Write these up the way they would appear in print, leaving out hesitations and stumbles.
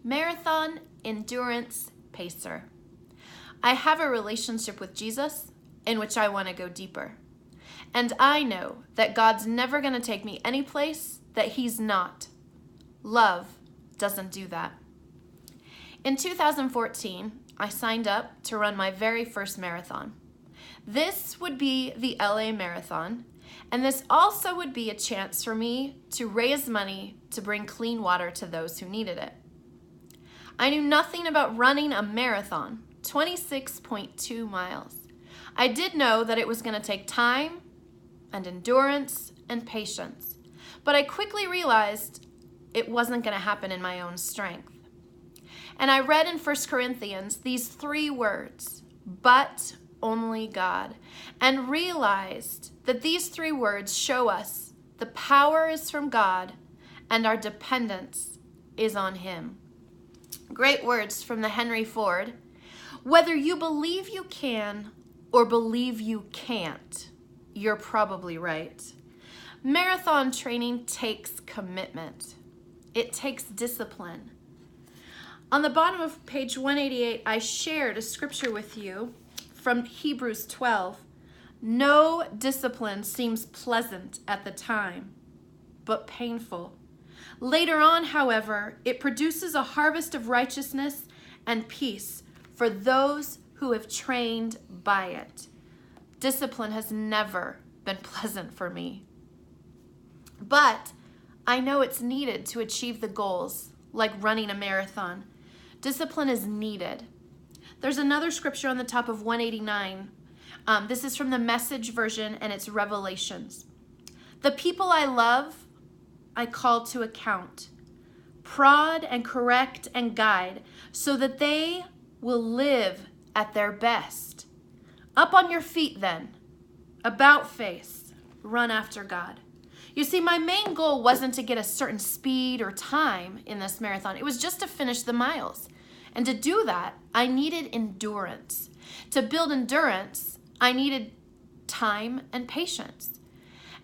Marathon endurance pacer. I have a relationship with Jesus in which I want to go deeper. And I know that God's never going to take me any place that he's not. Love doesn't do that. In 2014, I signed up to run my very first marathon. This would be the LA Marathon, and this also would be a chance for me to raise money to bring clean water to those who needed it. I knew nothing about running a marathon, 26.2 miles. I did know that it was going to take time and endurance and patience, but I quickly realized it wasn't going to happen in my own strength. And I read in 1 Corinthians these 3 words, but only God, and realized that these 3 words show us the power is from God and our dependence is on him. Great words from the Henry Ford. Whether you believe you can or believe you can't, you're probably right. Marathon training takes commitment. It takes discipline. On the bottom of page 188, I shared a scripture with you from Hebrews 12. No discipline seems pleasant at the time, but painful. Later on, however, it produces a harvest of righteousness and peace for those who have trained by it. Discipline has never been pleasant for me. But I know it's needed to achieve the goals, like running a marathon. Discipline is needed. There's another scripture on the top of 189. This is from the Message version, and it's Revelations. The people I love, I call to account, prod and correct and guide, so that they will live at their best. Up on your feet then, about face, run after God. You see, my main goal wasn't to get a certain speed or time in this marathon. It was just to finish the miles. And to do that, I needed endurance. To build endurance, I needed time and patience.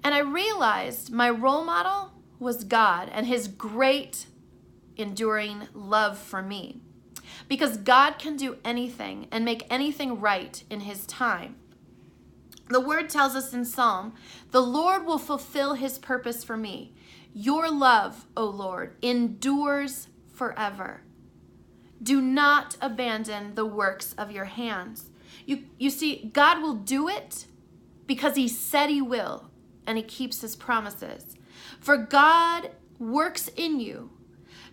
And I realized my role model was God and his great enduring love for me. Because God can do anything and make anything right in his time. The word tells us in Psalm, the Lord will fulfill his purpose for me. Your love, O Lord, endures forever. Do not abandon the works of your hands. You see, God will do it because he said he will, and he keeps his promises. For God works in you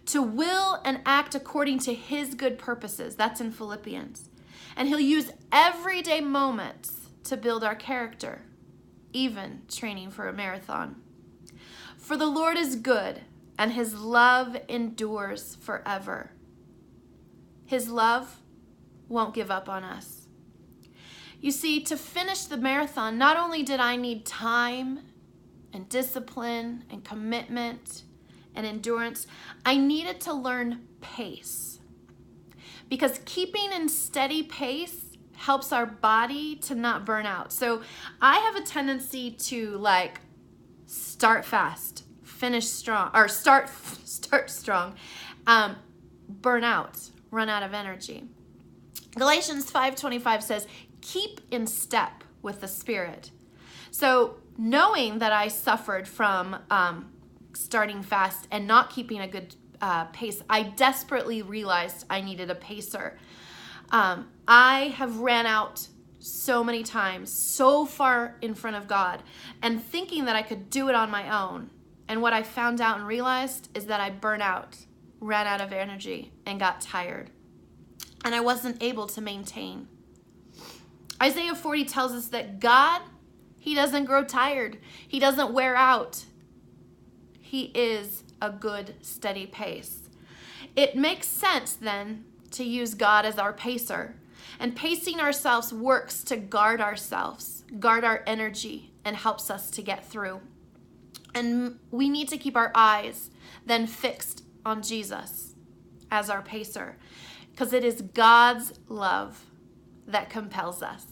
to will and act according to his good purposes. That's in Philippians. And he'll use everyday moments to build our character, even training for a marathon. For the Lord is good, and his love endures forever. His love won't give up on us. You see, to finish the marathon, not only did I need time and discipline and commitment and endurance, I needed to learn pace. Because keeping in steady pace helps our body to not burn out. So I have a tendency to start fast, finish strong, or start strong, burn out, run out of energy. Galatians 5:25 says, keep in step with the Spirit. So knowing that I suffered from starting fast and not keeping a good pace, I desperately realized I needed a pacer. I have ran out so many times, so far in front of God, and thinking that I could do it on my own. And what I found out and realized is that I burned out, ran out of energy, and got tired. And I wasn't able to maintain. Isaiah 40 tells us that God, he doesn't grow tired. He doesn't wear out. He is a good, steady pace. It makes sense then to use God as our pacer. And pacing ourselves works to guard ourselves, guard our energy, and helps us to get through. And we need to keep our eyes then fixed on Jesus as our pacer, because it is God's love that compels us.